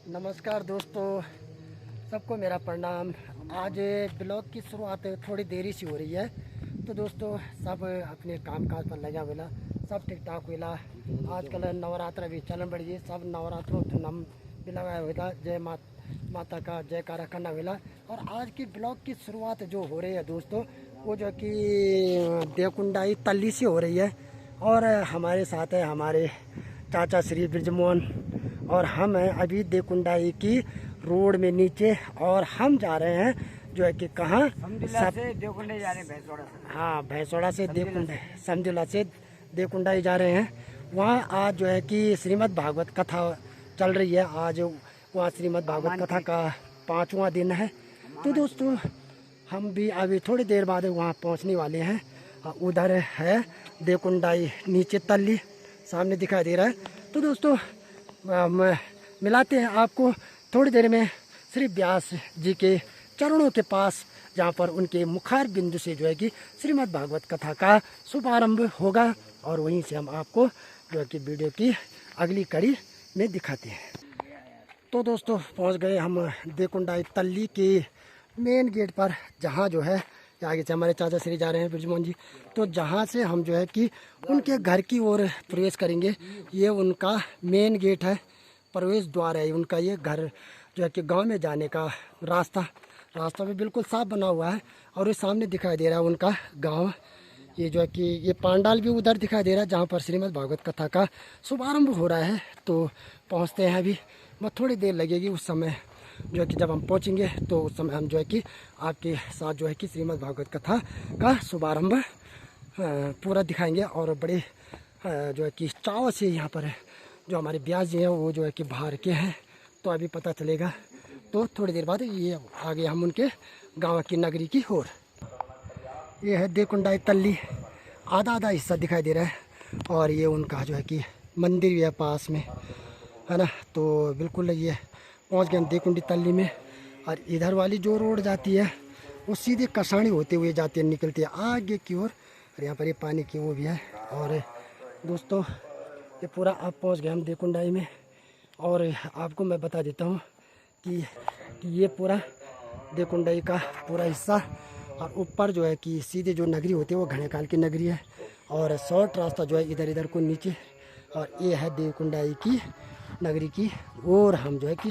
नमस्कार दोस्तों, सबको मेरा प्रणाम। आज ब्लॉग की शुरुआत थोड़ी देरी से हो रही है, तो दोस्तों सब अपने काम काज पर लगा हुआ, सब ठीक ठाक हुआ। आजकल नवरात्र भी चलन बढ़ी, सब नवरात्रों धूम भी लगाया हुआ। जय माता का जयकारा करना हुआ। और आज की ब्लॉग की शुरुआत जो हो रही है दोस्तों, वो जो कि देवकुंडाई तल्ली से हो रही है। और हमारे साथ है हमारे चाचा श्री ब्रिजमोहन, और हम हैं अभी देवकुंडाई की रोड में नीचे, और हम जा रहे हैं जो है कि कहाँ से देवकुंडाई जा रहे हैं, भैंसवाड़ा से। हाँ, भैंसवाड़ा से देवकुंडाई, समझिला से देवकुंडाई जा रहे हैं। वहाँ आज जो है कि श्रीमद् भागवत कथा चल रही है। आज वहाँ श्रीमद् भागवत कथा का 5वां दिन है। तो दोस्तों हम भी अभी थोड़ी देर बाद वहाँ पहुँचने वाले हैं। उधर है देवकुंडाई, नीचे तल्ली सामने दिखाई दे रहा है। तो दोस्तों मिलाते हैं आपको थोड़ी देर में श्री व्यास जी के चरणों के पास, जहाँ पर उनके मुखार बिंदु से जो है कि श्रीमद् भागवत कथा का शुभारंभ होगा। और वहीं से हम आपको जो है कि वीडियो की अगली कड़ी में दिखाते हैं। तो दोस्तों पहुँच गए हम देवकुंडाई तल्ली के मेन गेट पर, जहाँ जो है आगे से हमारे चाचा श्री जा रहे हैं ब्रिजमोहन जी। तो जहाँ से हम जो है कि उनके घर की ओर प्रवेश करेंगे। ये उनका मेन गेट है, प्रवेश द्वार है उनका। ये घर जो है कि गांव में जाने का रास्ता भी बिल्कुल साफ बना हुआ है। और ये सामने दिखाई दे रहा है उनका गांव। ये जो है कि ये पांडाल भी उधर दिखाई दे रहा है, जहाँ पर श्रीमद् भागवत कथा का शुभारंभ हो रहा है। तो पहुँचते हैं अभी, बस थोड़ी देर लगेगी। उस समय जो है कि जब हम पहुंचेंगे तो उस समय हम जो है कि आपके साथ जो है कि श्रीमद् भागवत कथा का शुभारंभ पूरा दिखाएंगे। और बड़े जो है कि चाव से यहाँ पर जो हमारे व्यास जी हैं वो जो है कि बाहर के हैं, तो अभी पता चलेगा। तो थोड़ी देर बाद ये आगे हम उनके गांव की नगरी की ओर। ये है देवकुंडाई तल्ली, आधा हिस्सा दिखाई दे रहा है। और ये उनका जो है कि मंदिर भी है पास में, है ना। तो बिल्कुल ये पहुंच गए हम देवकुंडी तल्ली में। और इधर वाली जो रोड जाती है वो सीधे कसाणी होते हुए जाती है, निकलती है आगे की ओर। और यहाँ पर ये पानी की वो भी है। और दोस्तों ये पूरा अब पहुंच गए हम देवकुंडाई में। और आपको मैं बता देता हूँ कि ये पूरा देवकुंडाई का पूरा हिस्सा, और ऊपर जो है कि सीधे जो नगरी होती है वो घनेकाल की नगरी है। और शॉर्ट रास्ता जो है इधर को नीचे। और ये है देवकुंडाई की नगरी की ओर। हम जो है कि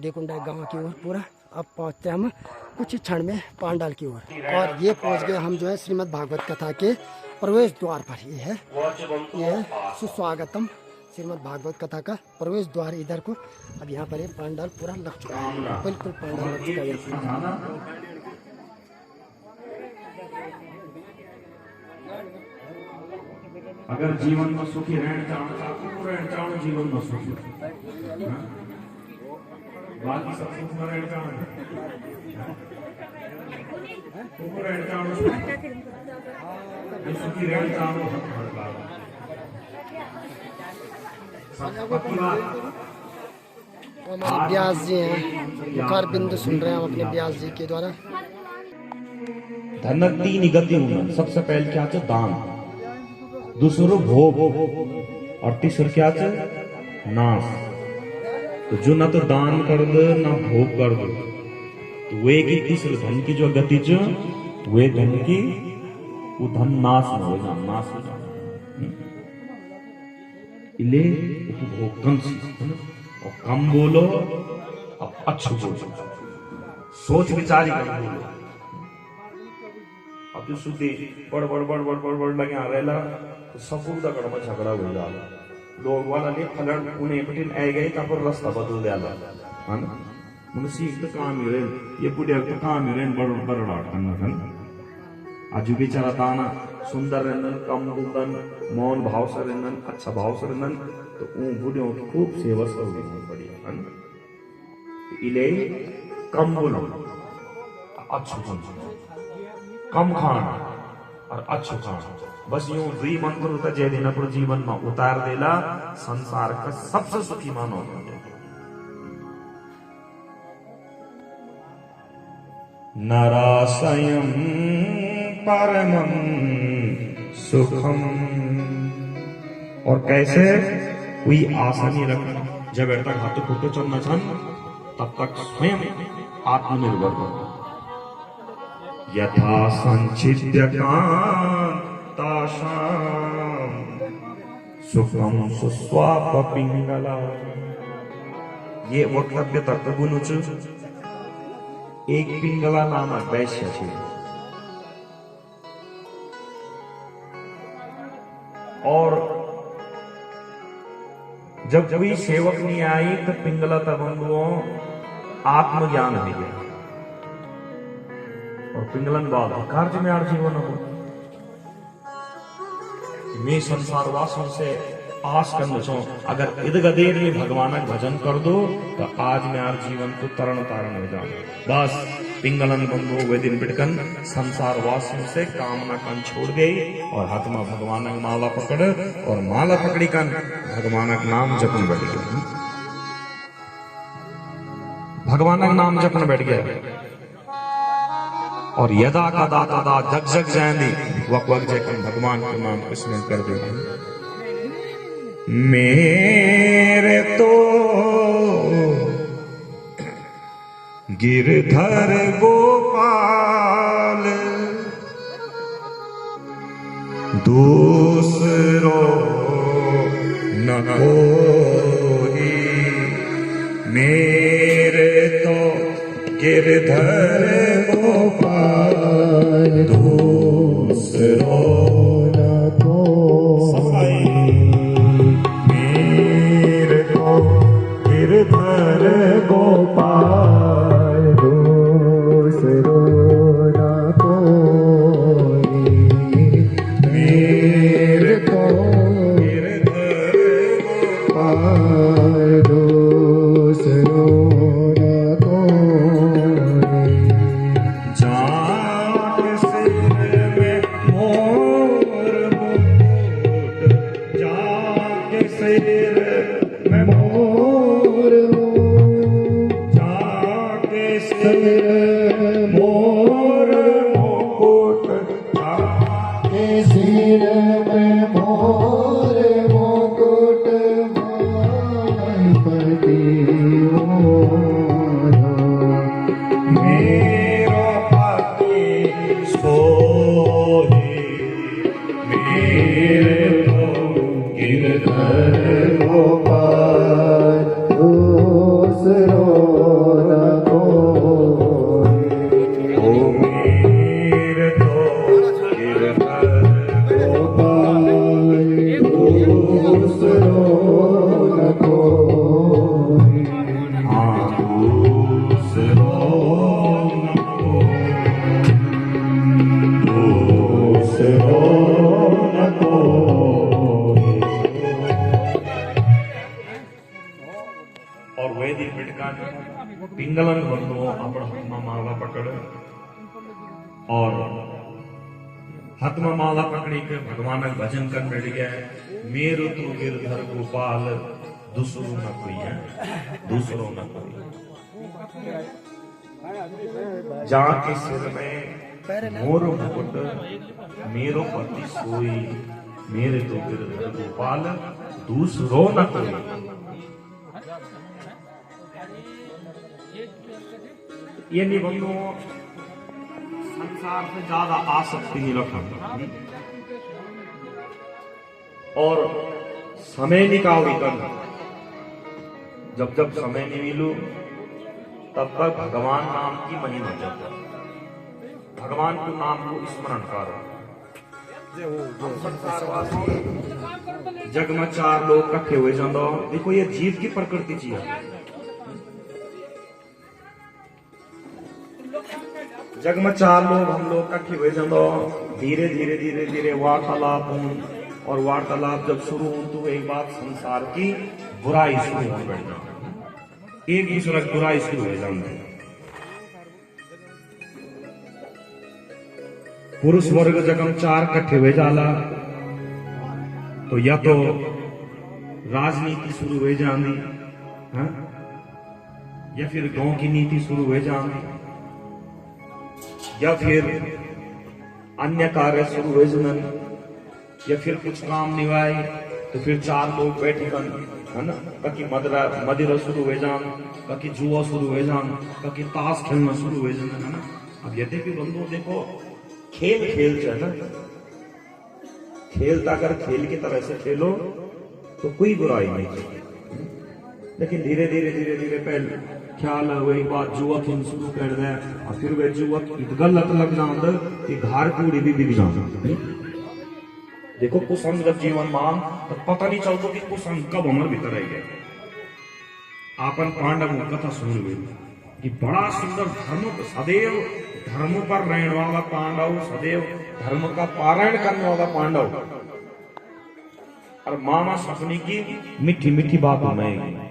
देवकुंडाई गांव की ओर पूरा अब पहुंचते हैं हम कुछ क्षण में पांडाल की ओर। और ये पहुंच गए हम जो है श्रीमद् भागवत कथा के प्रवेश द्वार पर। ये है सुस्वागतम श्रीमद् भागवत कथा का प्रवेश द्वार इधर को। अब यहाँ पर ये पांडाल पूरा लग चुका है, बिल्कुल पांडाल लग चुका है। अगर जीवन में सुखी रहना चाहो जीवन में सुखी, बाकी सब सुख में रहना चाहो, सुखी रहना चाहो। हमारे व्यास जी हैं, मुखार बिंदु सुन रहे हैं हम अपने व्यास जी के द्वारा। धन तीन गति हुआ, सबसे पहले क्या चे दान, दूसरो भोग, और तीसरो क्या चे नाश। तो जो ना तो दान कर दे ना भोग कर दे, तो वे की तीसरे धन की जो गति जो वे धन की वो धन नाश न हो जाए, नाश हो जाए। इले उपभोग कम और कम बोलो और अच्छा बोलो, सोच विचार कर बोलो। अब जो सुधी बड़ लगे आ रहेला तो सबूत दगड़ में झगड़ा हो जाला। लोग वाला ने फलन उन्हें पटिन आ गए तब पर रास्ता बदल दियाला, है ना। मनुष्य तो काम ही रहे, ये बुढ़िया तो काम ही रहे बड़ करना था। आज बेचारा ताना सुंदर रहन, कम बुदन, मौन भाव से रहन, अच्छा भाव से रहन, तो उन बुढ़ियों की खूब सेवा करनी बढ़िया, है ना। इले कम बोलो, अच्छा कम खाना और अच्छा खाना, बस यूं द्वि मंत्र होता जय देना पर जीवन में उतार देला संसार का सबसे सुखी मानो। नारायण परमं सुखम। और कैसे कोई आशा नहीं रखना, जब तक हाथ खुट्टो चलना छन् तब तक स्वयं आत्मनिर्भर बनो। यथा संचिद्य कांताशां सुखम सुस्वाप पिंगला। ये वक्तव्य तक बुनुच एक पिंगला नामक वैश्य छे और जब कोई सेवक नहीं आई तो पिंगला तबंधुओं आत्मज्ञान हो गया और पिंगलन बाद कार्य में आर जीवन हो। मैं संसार वासों से आस करना चाहूं अगर इदगदेर में भगवान भजन कर दो तो आज मैं आर जीवन को तरण तारण हो जाऊं। बस पिंगलन बंधु वे दिन बिटकन संसार वासों से कामना कन छोड़ गई और हाथ में भगवान माला पकड़ और माला पकड़ी कन भगवान नाम जपन बैठ गया। भगवान नाम जपन बैठ गया और यदा कदा तदा जग जग जाएंदी वक वक जैकन भगवान के नाम को स्मरण कर दे। मेरे तो गिरधर गोपाल दूसरो न कोई। मेरे तो गिरधर गोपाल दूसरो न कोई। मेरे तो गिरधर गोपाल दूसरो न कोई। मेरे तो गिरधर गोपाल दूसरो न कोई। जाट सिर में मोर मुकुट, जाट सिर में मोर सिर मोर मुकुट, जाके सिर में मोर मुकुट पति मेरो पति सोहे। मेरे तो गिरधर गोपाल दूसरो न कोई। ओ मेरे तो गिरधर गोपाल दूसरो न कोई। हाँ दूसरो न कोई, दूसरो न कोई। और वैदिक बिटकान पिंगलन बंधु अपना हाथ में माला पकड़ और हाथ में माला पकड़ी के भगवान भजन कर बैठ गया। मेरो तो गिरधर गोपाल दूसरो न कोई है, दूसरो न कोई। जहाँ के सिर में मोर मुकुट मेरो पति सोई। मेरे तो गिरधर गोपाल दूसरो न कोई। ये निबंधों संसार से ज्यादा आसक्ति नहीं रखना और समय निकाल करना। जब जब समय नहीं मिलू तब तक भगवान नाम की महिमा जप, भगवान के नाम को स्मरण करो। जग में चार लोग इकट्ठे हुए जाओ। देखो ये जीव की प्रकृति जी है। जग में चार लोग हम लोग इकट्ठे हुए जाओ। धीरे धीरे धीरे धीरे वार्तालाप और वार्तालाप जब शुरू हो तो एक बात संसार की बुराई शुरू हो बैठ जाओ। एक दूसरे की बुराई शुरू हो जाती। पुरुष वर्ग जब हम चार इकट्ठे हुए जाला तो या तो राजनीति शुरू हो जाती, या फिर गांव की नीति शुरू हो जाती, या फिर अन्य कार्य शुरू हो जाने, या फिर कुछ काम निभाए तो फिर 4 लोग बैठे कन, है ना, कभी मदिरा शुरू हो जान, कभी जुआ शुरू हो जान, कभी ताश खेलना शुरू हो जान, है ना। अब यदि भी बंदो देखो खेल है ना, खेलता अगर खेल की तरह से खेलो तो कोई बुराई नहीं, लेकिन धीरे धीरे पहले ख्याल है वही बात जुआ खेल शुरू कर दे और फिर वह जुआ गलत लग जाता कि घर पूरी भी बिक जाता। देखो कुसंग जब जीवन मान तो पता नहीं चलता कि कुसंग कब हमारे भीतर आई गया। आपन पांडव कथा सुन हुई कि बड़ा सुंदर सदैव धर्म पर रहने वाला पांडव, सदैव धर्म का पारायण करने वाला पांडव, और मामा सपनी की मीठी मीठी बात में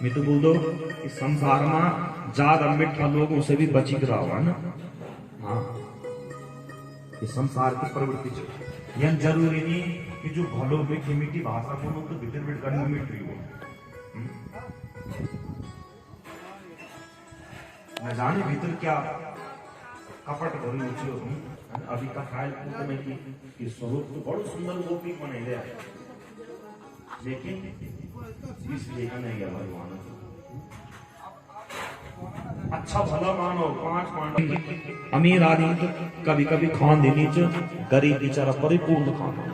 मैं तो बोल दो कि संसार में ज्यादा मीठा लोगों से भी बची रहा हुआ ना। हाँ, ये संसार की प्रवृत्ति यह जरूरी नहीं कि जो भलो मीठी मीठी भाषा बोलो तो भीतर भीतर करने मीठी हो। न जाने भीतर क्या कपट भरी ऊंची हो। अभी का ख्याल में कि स्वरूप तो बड़ो सुंदर गोपी बने गया, लेकिन इसलिए का नहीं गया भगवान। अच्छा भला मानो 5 पांडव अमीर आदमी तो कभी कभी खान देनी चाहिए, गरीब बेचारा परिपूर्ण खाना।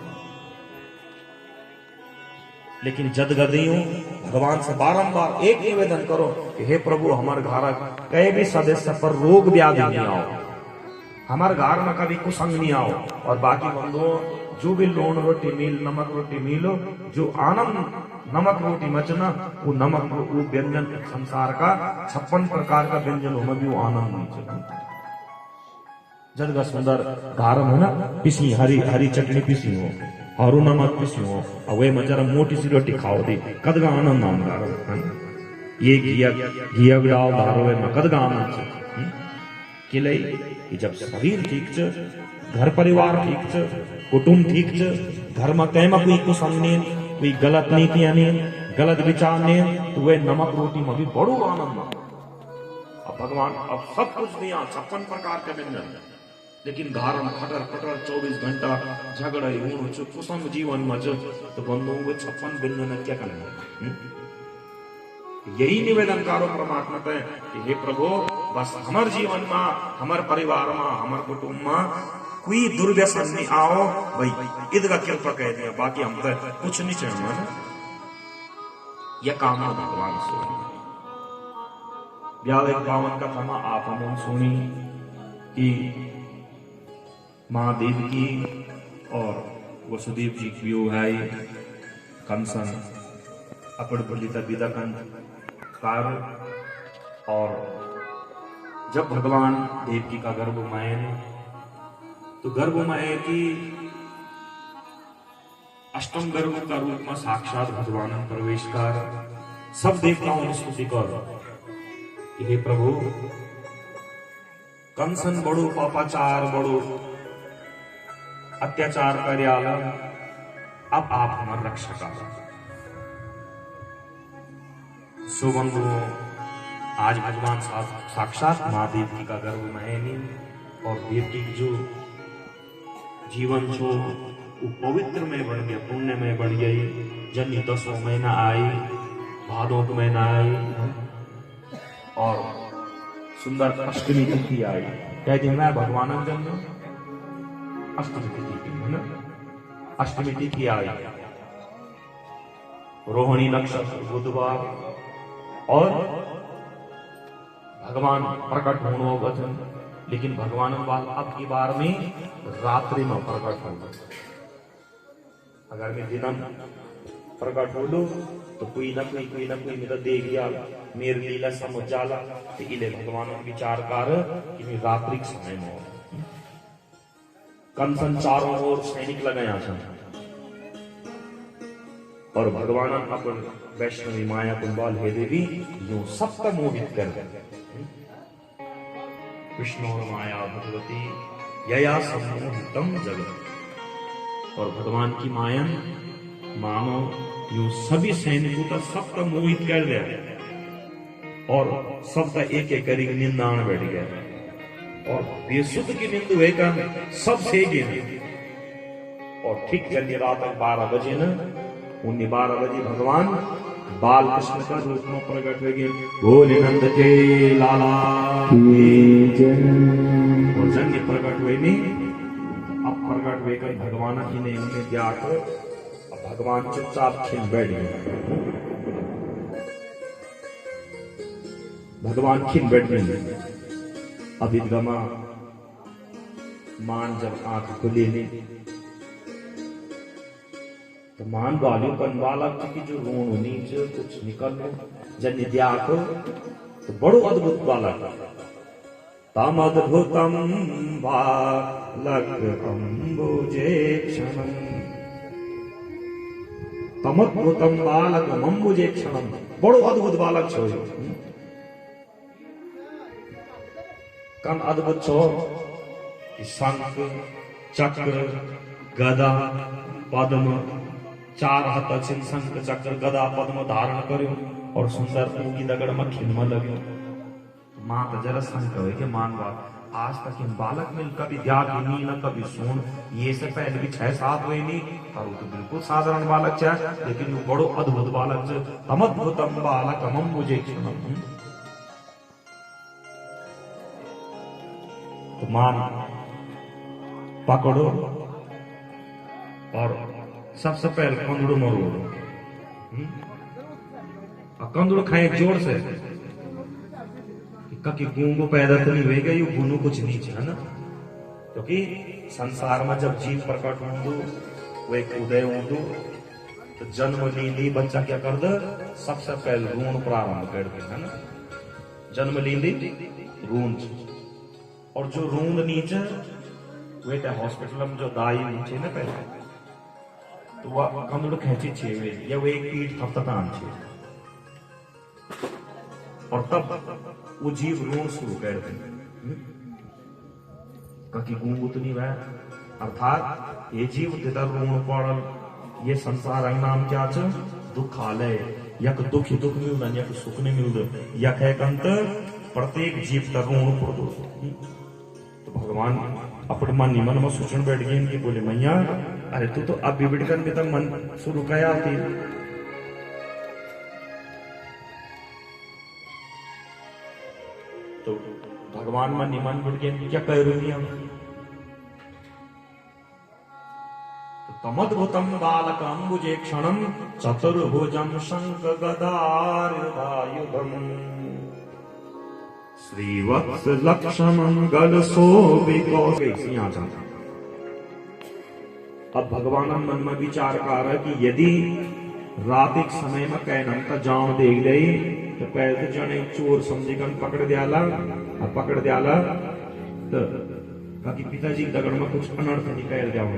लेकिन जद गदियों भगवान से बारंबार एक निवेदन करो कि हे प्रभु हमारे घर कई भी सदस्य पर रोग व्याधि नहीं आओ, हमारे घर में कभी कुसंग नहीं आओ, और बाकी बंदो जो भी लोन रोटी मिल नमक रोटी मिलो, जो आनंद नमक रोटी मचना वो नमक वो व्यंजन संसार का 56 प्रकार का व्यंजन हो भी वो आनंद नहीं चलता। जद का सुंदर गारम है ना, पिसी हरी चटनी पिसी हो और नमक पिसी हो और वे में जरा मोटी सी रोटी खाओ दी कदगा आनंद नाम गारम ये घिया डाल धारो में कदगा आनंद किले कि जब शरीर ठीक छ, घर परिवार ठीक छ, कुटुंब ठीक छ, घर में कहीं कोई कुसंग नहीं, कोई गलत नीतियां नहीं, गलत विचार नहीं, तो वे नमक रोटी में भी बड़ो आनंद। अब भगवान अब सब कुछ दिया 56 प्रकार के व्यंजन, लेकिन घर में खटर पटर 24 घंटा झगड़ा ही कुसंग जीवन में तो बंदों को 56 व्यंजन क्या करेंगे। यही निवेदन करो परमात्मा पे कि हे प्रभु बस हमारे जीवन में, हमारे परिवार में, हमारे कुटुंब में कोई दुर्व्यसन नहीं आओ भाई, इधर कृपा कह दिया, बाकी हम तो कुछ नहीं चाहिए ना। यह काम है भगवान से। व्याल पावन कथा में आप हम सुनी कि महादेव की और वसुदेव जी की वो है कंसन अपड़ता विदा कार, और जब भगवान देवकी का गर्भमय तो गर्भमय की अष्टम गर्भ का रूप में साक्षात भगवान प्रवेश कर सब देवताओं ने स्तुति कर कि हे प्रभु कंसन बड़ो पापाचार बड़ो अत्याचार कर, अब आप हमारे रक्षा कर। सुबंधु आज भगवान साक्षात महादेव की का गर्भ में और देवकी की जो जीवन छो वो पवित्र में बन गया, पुण्य में बन गई। जन्नी 10 महीना आई, भादों का महीना आई और सुंदर अष्टमी तिथि आई। कहते हैं मैं भगवान जन्म अष्टमी तिथि है ना, अष्टमी तिथि आई, रोहिणी नक्षत्र बुधवार, और भगवान प्रकट होने वचन, लेकिन भगवान वाल अब की बार में रात्रि में प्रकट हो। अगर मैं दिनम प्रकट हो लो तो कोई ना कोई मेरा देख गया, मेरे लीला समझ जाला, तो इले भगवान विचार कर कि मैं रात्रि के समय में कंसन चारों ओर सैनिक लगाया था और भगवान अपन वैष्णवी माया कुंबाल हे देवी यूं सबका मोहित कर गए। विष्णु और माया भगवती यया सम्मोहितम जगत, और भगवान की माया मानो यूं सभी सैनिकों का सबका मोहित कर दिया और सबका एक एक करी निंदान बैठ गया और बेसुध की निंद हुए सब से और ठीक जल्दी रात 12 बजे न 12 बजे भगवान बाल कृष्ण का रूप में प्रकट हो गए। भोले नंद के लाला और जन्य प्रकट हुए नहीं। अब प्रकट हुए कर भगवान की ने उन्हें दिया कर भगवान चुपचाप खिल बैठ गए। भगवान खिल बैठ गए। अब इदगमा मान जब आंख खुली नहीं तो मान वाली कन बालक की जो रोण नीच कुछ निकल जन दिया को तो बड़ो अद्भुत बालक तम अद्भुतम बालक अम्बुजे क्षणम तम अद्भुतम बालक अम्बुजे क्षणम बड़ो अद्भुत बालक छो कन अद्भुत छो शंख चक्र गदा पद्म 4 हाथ छिन शंख चक्र गदा पद्म धारण करो और सुंदर पूगी दगड़ में खिलम लगे। मां तो जरा संक हो कि मान बात आज तक इन बालक में कभी ध्यान नहीं न कभी सुन ये से पहले भी 6-7 हुए नहीं और वो तो बिल्कुल साधारण बालक है लेकिन वो बड़ो अद्भुत बालक है। तमद्भुतम बालक मम मुझे तो मान पकड़ो और सबसे पहले कंदड़ू मरो कंदड़ू खाए जोर से कि गूंगो पैदा तो नहीं होगा यू गुनु कुछ नहीं है ना क्योंकि संसार में जब जीव प्रकट होंदो वो एक उदय होंदो तो जन्म लींदी बच्चा क्या कर दे सबसे पहले रून प्रारंभ कर दे है ना जन्म लींदी रून और जो रून नीचे वे हॉस्पिटल में जो दाई नीचे ना पहले तो वह कंदड़ खेची छे या वो एक पीठ थपथपान छे और तब वो जीव रोण शुरू कर दे ककी गूंगू तो नहीं वह अर्थात ये जीव तेता रोण पड़ल ये संसार नाम क्या छ दुखालय यक दुख दुख मिलदा यक सुख नहीं मिलदा यक है कंत प्रत्येक जीव का रोण पड़ो तो भगवान अपने मन में सोचने बैठ गए कि बोले मैया अरे तू तो अब बिगड़ कर भी तक मन शुरू कया थी तो भगवान मन निमन बैठ गए क्या कह रही हम तो तमद्भुतम बालकम बुझे क्षणम चतुर्भुजम शंख गदायुधम श्रीवत्स लक्ष्मण गल शोभितो अब भगवान मन में विचार कर है कि यदि रात एक समय में कहना का जान देख गई तो पहले तो जने चोर समझे कन पकड़ दियाला तो बाकी पिताजी दगड़ में कुछ अनर्थ निकल जाओ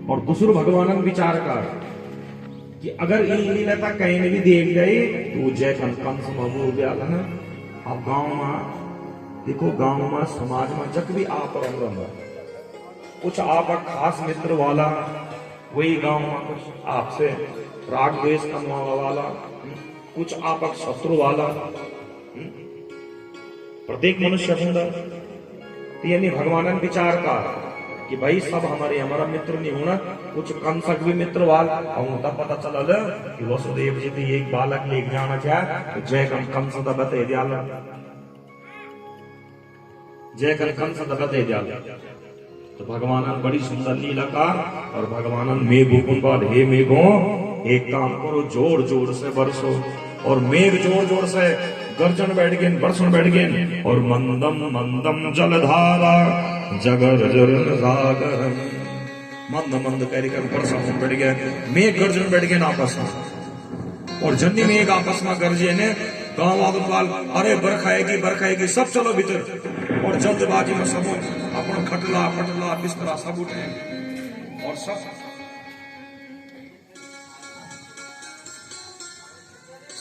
और दूसरो भगवान विचार कर कि अगर इन लेता कहीं भी देख गई तो जय कम समझ दियाला ना। अब गांव में देखो गांव में समाज में जग भी आप रंग कुछ आप खास मित्र वाला वही गांव में कुछ आपसे राग द्वेष करने वाला कुछ आप शत्रु वाला प्रत्येक मनुष्य सुंदर यानी भगवान विचार का कि भाई सब हमारा मित्र नहीं होना कुछ कंसक भी मित्र वाल और तब पता चला कि वसुदेव जी भी एक बालक लेके जाना चाहे तो जय कंस बते दियाल जय कंस बते दियाल तो भगवान बड़ी सुंदर लीला का और भगवान मेघों को बाद हे मेघों एक काम करो जोर जोर से बरसो और मेघ जोर जोर से गर्जन बैठ गए बरसन बैठ गए और मंदम मंदम जलधारा जगर जरन सागर मंद मंद कर बरसन बैठ गए मेघ गर्जन बैठ गए आपस में और जन्नी मेघ आपस में गरजे ने गांव वाल अरे बरखाएगी सब चलो भीतर और जल्दबाजी में सब अपन खटला पटला बिस्तरा सब उठे और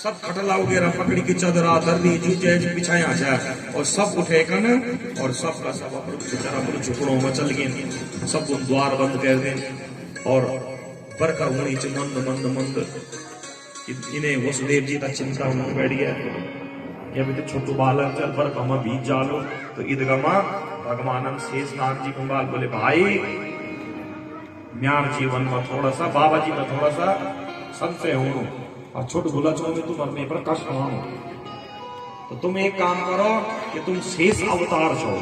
सब खटला वगैरह पकड़ी की चदरा दर्दी जूते बिछाया जाए और सब उठे कन और सब का सब अपने झुकड़ों में चल गए सब द्वार बंद कर दे और बरखा हुई मंद मंद मंद इन्हें वसुदेव जी का चिंता होने बैठ गया या भी तो छोटू बालक चल बरखा में बीच जालो तो ईदगमा भगवान शेषनाग जी कुंभाल बोले भाई म्यार जीवन में थोड़ा सा बाबा जी में थोड़ा सा संशय हो और छोट भूला चो में तुम अपने पर कष्ट हो तो तुम एक काम करो कि तुम शेष अवतार छो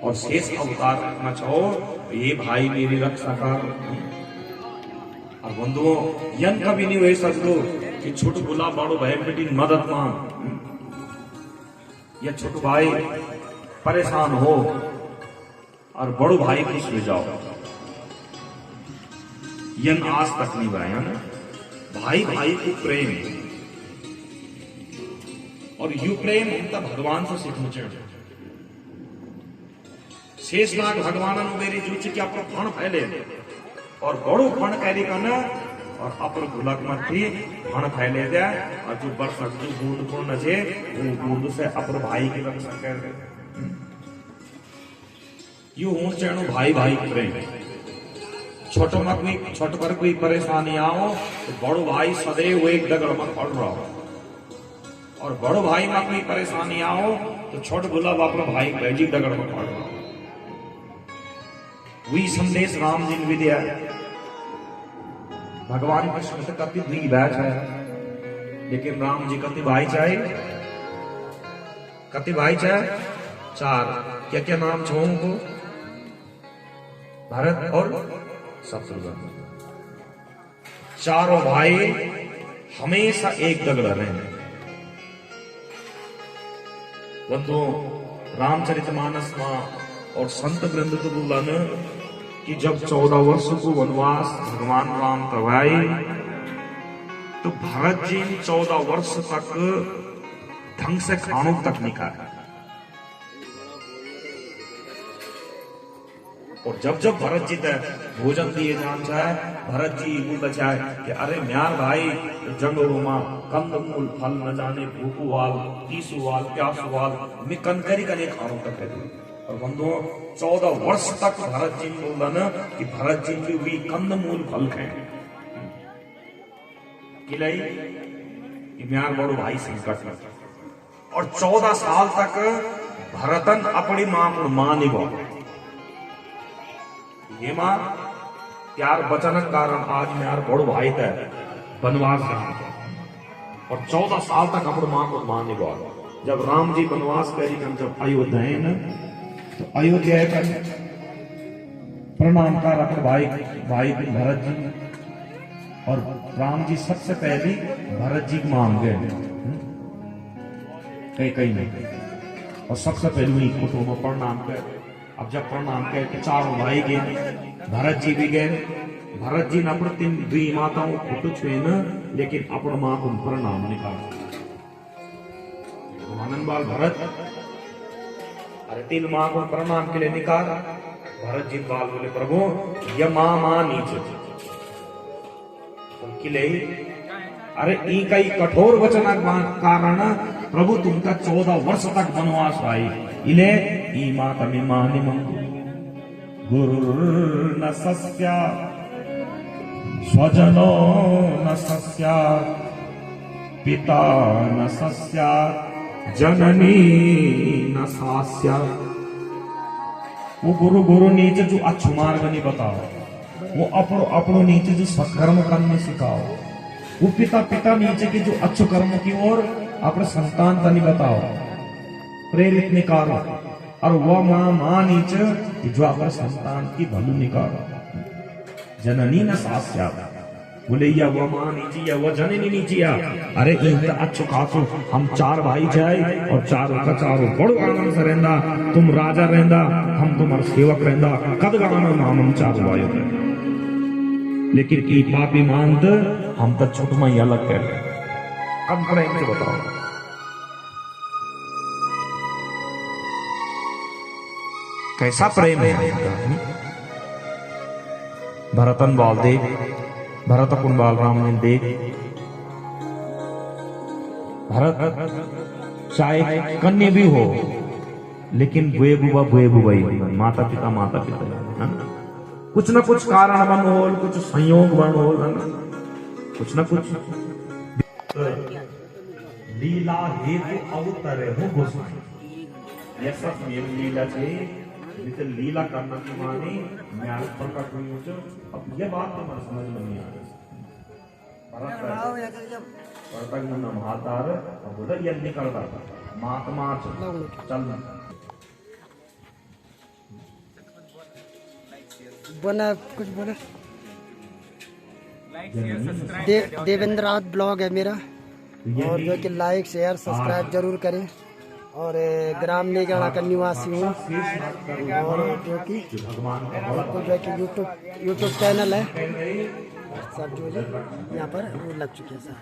और शेष अवतार रखना चाहो तो ये भाई मेरी रक्षा कर। और बंधुओं यन कभी नहीं हो सकते कि छोट भूला बड़ो भाई बेटी मदद मांग या छोट भाई परेशान हो और बड़ो भाई खुश हो जाओ यन आज तक नहीं भाई ना भाई भाई को प्रेम और यू प्रेम हम तो भगवान से सीखना चाहिए। शेषनाग भगवान मेरी जूच क्या फण फैले और बड़ो फण कैरी करना और अपर गुलक मत थी फण फैले जाए और जो बरसक जो बूंद को नचे वो बूंद से अपर भाई की रक्षा कर यू हूं चैनो भाई भाई प्रेम छोट पर कोई परेशानी आओ तो बड़ो भाई सदैव एक दगड़ में पड़ रहा हो और बड़ो भाई में कोई परेशानी आओ तो छोट भूला बापर भाई बैजी दगड़ में पड़ रहा हो। वही संदेश राम जी ने भी दिया भगवान कृष्ण से कति दुई बैच है लेकिन राम जी कति भाई चाहे चार क्या क्या नाम छो उनको भरत और शत्रुघ्न चारों भाई हमेशा एक दगड़ रहे। बंधुओं रामचरितमानस में और संत वृंद तो बोला न कि जब 14 वर्ष को वनवास भगवान राम करवाए तो भरत जी 14 वर्ष तक ढंग से खानों तक नहीं खाया और जब भरत जी तक भोजन दिए जान चाहे भरत जी बोलता चाहे कि अरे म्यार भाई जंगलों में कंदमूल फल न जाने भूकुवाल तीसुवाल प्यासुवाल मैं कनकरी का नहीं खानों तक है। और बंधुओं 14 वर्ष तक भरत जी ने बोला ना कि भरत जी की भी कंदमूल फल खाए कि म्यार बड़ो भाई संकट में और 14 साल तक भरतन अपनी मां को मां नहीं बोला ये मां प्यार बचन कारण आज म्यार बड़ो भाई तय वनवास और 14 साल तक अपनी मां को मां नहीं बोला। जब राम जी वनवास करी जब अयोध्या न तो अयोध्या का प्रणाम कर अपने भाई भरत जी और राम जी सबसे पहले भरत जी को मान गए कहीं नहीं और सबसे पहले वही कुटुंब प्रणाम कर। अब जब प्रणाम कर तो चारों भाई गए भरत जी भी गए भरत जी ने अपने 3 दुई माताओं फोटो छुए न लेकिन अपने मां को प्रणाम निकाल आनंद बाल भरत अरे 3 मां को प्रणाम के लिए निकाल भरत जी बाल बोले प्रभु ये मां नीचे किले अरे ई कई कठोर वचन कारण प्रभु तुमका 14 वर्ष तक वनवास आई इले ई माता में मानिम गुरु न सस्या स्वजनो न सस्या पिता न सस्या जननी न सास्या। वो गुरु नीचे जो अच्छु मार्ग नहीं बताओ वो अपनो नीचे जो सत्कर्म करने सिखाओ वो पिता नीचे की जो अच्छे कर्म की ओर अपने संतान का नहीं बताओ प्रेरित निकालो और वह मां नीचे जो अपने संतान की भलू निकालो जननी न सास्या बोले या वह मां नीचे या वह जननी नीचे या अरे इनका अच्छो खासो हम 4 भाई जाए और चारों का चारों बड़ो आनंद से रहंदा तुम राजा रहंदा हम तुम्हारे सेवक रहंदा कद गाना नाम हम 4 भाई लेकिन ई पापी मानद हम तो छोट में अलग कर कम प्रेम से बताओ कैसा प्रेम है भरतन बाल देख भरत अपन बाल राम ने देख भरत चाहे कन्या भी हो लेकिन बुए बुआ ही माता पिता कुछ न कुछ कारण बन हो कुछ संयोग बन हो कुछ न कुछ लीला हेतु अवतरे हो गोसाई ये सब मेरी लीला छे जिसे लीला करना की मानी न्याय प्रकट हुई हो। अब ये बात तो मैं समझ में नहीं आ रही। परतक मुन्ना महातार अब बोला ये निकल रहा था महात्मा चल बोला कुछ बोले। देवेंद्र राउत ब्लॉग है मेरा, और जो कि लाइक शेयर सब्सक्राइब जरूर करें। और ग्राम निगड़ा का निवासी हूँ, और जो कि जो कि यूट्यूब चैनल है सब जो यहाँ पर वो लग चुके हैं सर।